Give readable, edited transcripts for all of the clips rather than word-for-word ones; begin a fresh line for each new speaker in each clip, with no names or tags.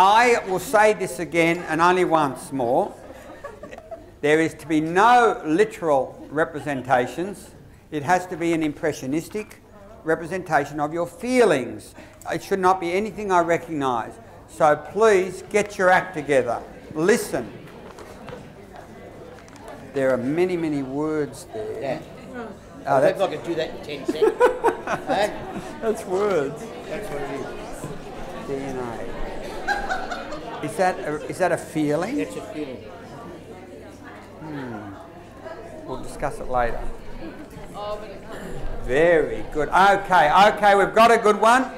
I will say this again and only once more. There is to be no literal representations. It has to be an impressionistic representation of your feelings. It should not be anything I recognise. So please get your act together. Listen. There are many, many words there.
Yeah. I think I could do that in 10 seconds.
That's words.
That's what it is.
DNA. Is that a feeling?
It's a feeling.
We'll discuss it later. Very good. Okay, we've got a good one.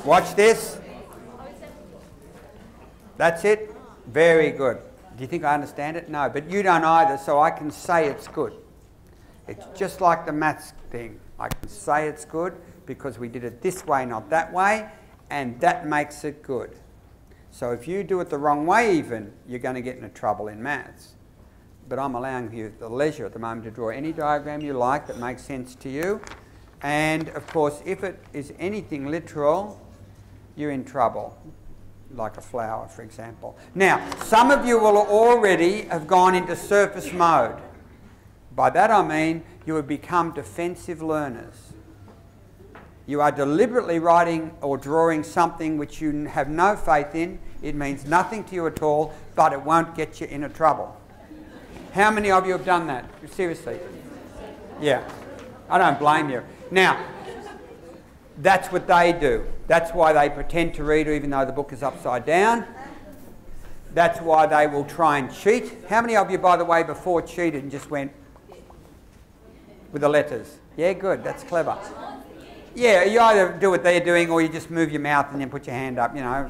Watch this. That's it. Very good. Do you think I understand it? No, but you don't either, so I can say it's good. It's just like the maths thing. I can say it's good because we did it this way, not that way, and that makes it good. So if you do it the wrong way even, you're going to get into trouble in maths. But I'm allowing you the leisure at the moment to draw any diagram you like that makes sense to you. And of course, if it is anything literal, you're in trouble. Like a flower, for example. Now, some of you will already have gone into surface mode. By that I mean you have become defensive learners. You are deliberately writing or drawing something which you have no faith in. It means nothing to you at all, but it won't get you into trouble. How many of you have done that? Seriously? Yeah. I don't blame you. Now, that's what they do. That's why they pretend to read even though the book is upside down. That's why they will try and cheat. How many of you, by the way, before cheated and just went with the letters? Yeah, good. That's clever. Yeah, you either do what they're doing or you just move your mouth and then put your hand up, you know.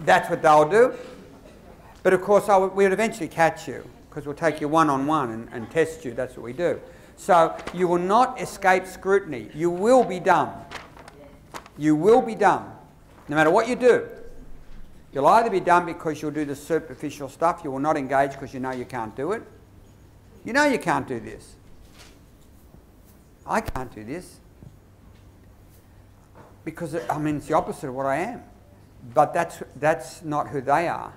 That's what they'll do. But of course, we'll eventually catch you because we'll take you one-on-one and test you. That's what we do. So you will not escape scrutiny. You will be dumb. You will be dumb. No matter what you do. You'll either be dumb because you'll do the superficial stuff. You will not engage because you know you can't do it. You know you can't do this. I can't do this. Because, I mean, it's the opposite of what I am. But that's not who they are.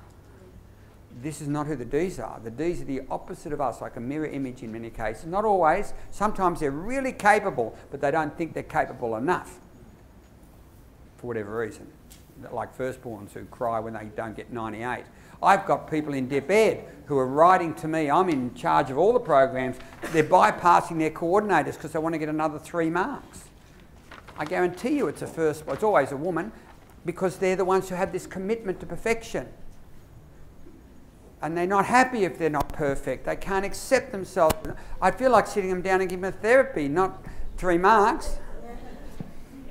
This is not who the Ds are. The Ds are the opposite of us, like a mirror image in many cases. Not always. Sometimes they're really capable, but they don't think they're capable enough for whatever reason. Like firstborns who cry when they don't get 98. I've got people in Dip Ed who are writing to me. I'm in charge of all the programs. They're bypassing their coordinators because they want to get another 3 marks. I guarantee you it's it's always a woman because they're the ones who have this commitment to perfection. And they're not happy if they're not perfect. They can't accept themselves. I feel like sitting them down and giving them therapy, not 3 marks.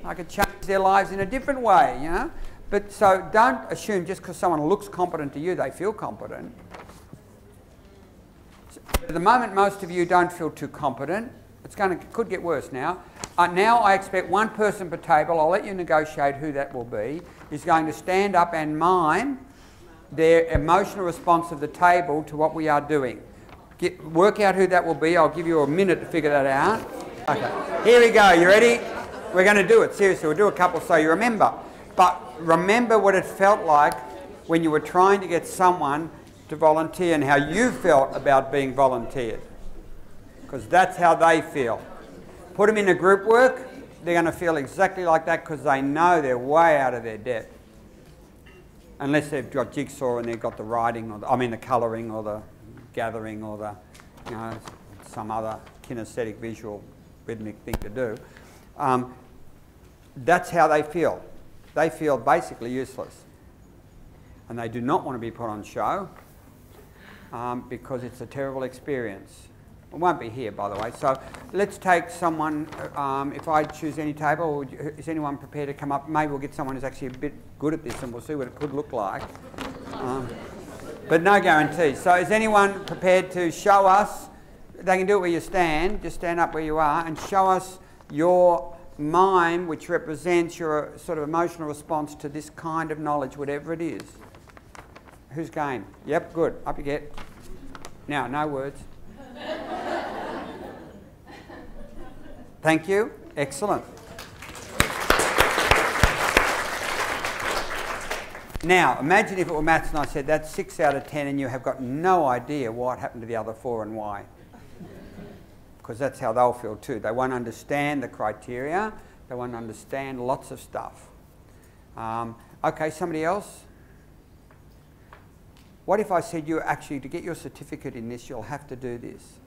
I could change their lives in a different way, you know. But so don't assume just because someone looks competent to you, they feel competent. At the moment, most of you don't feel too competent. Could get worse now. Now I expect 1 person per table. I'll let you negotiate who that will be. Is going to stand up and mime their emotional response of the table to what we are doing. Work out who that will be. I'll give you a minute to figure that out. Okay, here we go. You ready? We're going to do it. Seriously, we'll do a couple so you remember. But remember what it felt like when you were trying to get someone to volunteer and how you felt about being volunteered. Because that's how they feel. Put them in a group work, they're going to feel exactly like that because they know they're way out of their depth. Unless they've got jigsaw and they've got the writing, or the colouring, or the gathering, or the, you know, some other kinesthetic, visual, rhythmic thing to do. That's how they feel. They feel basically useless. And they do not want to be put on show because it's a terrible experience. It won't be here, by the way. So let's take someone, if I choose any table, is anyone prepared to come up? Maybe we'll get someone who's actually a bit good at this and we'll see what it could look like. But no guarantees. So is anyone prepared to show us, they can do it where you stand, just stand up where you are, and show us your mime, which represents your sort of emotional response to this kind of knowledge, whatever it is. Who's game? Yep, good. Up you get. Now, no words. Thank you. Excellent. Now, imagine if it were maths and I said that's 6 out of 10 and you have got no idea what happened to the other 4 and why. Because that's how they'll feel too. They won't understand the criteria. They won't understand lots of stuff. Okay, somebody else? What if I said you actually, to get your certificate in this, you'll have to do this?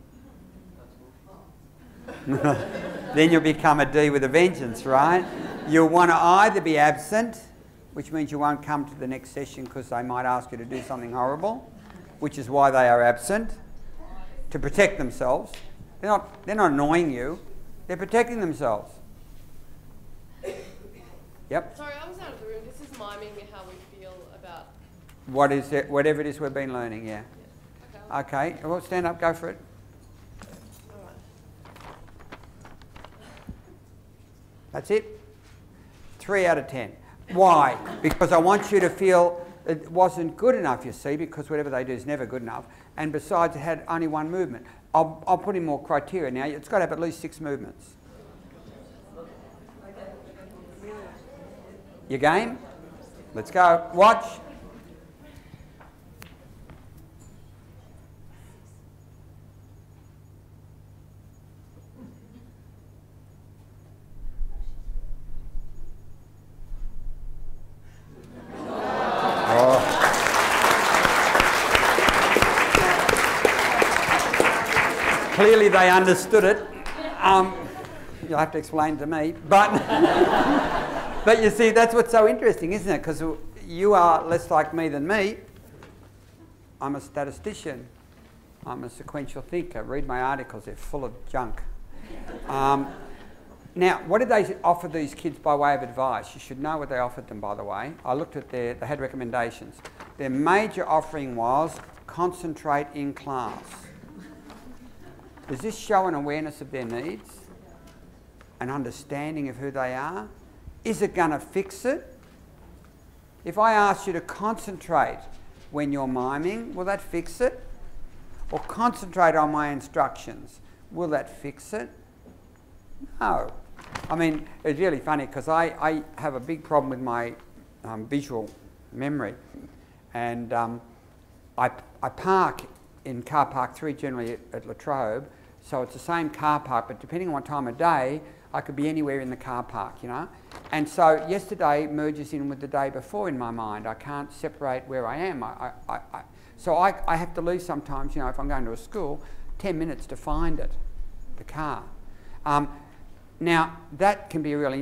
Then you'll become a D with a vengeance, right? You'll want to either be absent, which means you won't come to the next session because they might ask you to do something horrible, which is why they are absent, to protect themselves. They're not annoying you, they're protecting themselves. Yep.
Sorry, I was out of the room. This is miming how we feel about...
What is it? Whatever it is we've been learning, yeah. Okay, well, stand up, go for it.
All right.
That's it. 3 out of 10. Why? Because I want you to feel it wasn't good enough, you see, because whatever they do is never good enough. And besides, it had only one movement. I'll put in more criteria now. It's got to have at least 6 movements. Your game? Let's go. Watch. Clearly they understood it. You'll have to explain to me. But you see, that's what's so interesting, isn't it? Because you are less like me than me. I'm a statistician. I'm a sequential thinker. Read my articles, they're full of junk. Now, what did they offer these kids by way of advice? You should know what they offered them, by the way. I looked at they had recommendations. Their major offering was concentrate in class. Does this show an awareness of their needs? An understanding of who they are? Is it going to fix it? If I ask you to concentrate when you're miming, will that fix it? Or concentrate on my instructions, will that fix it? No. I mean, it's really funny because I have a big problem with my visual memory. And I park in car park 3 generally at La Trobe, so it's the same car park, but depending on what time of day, I could be anywhere in the car park, you know. And so yesterday merges in with the day before in my mind. I can't separate where I am. So I have to leave sometimes, you know, if I'm going to a school, 10 minutes to find it, the car. Now, that can be really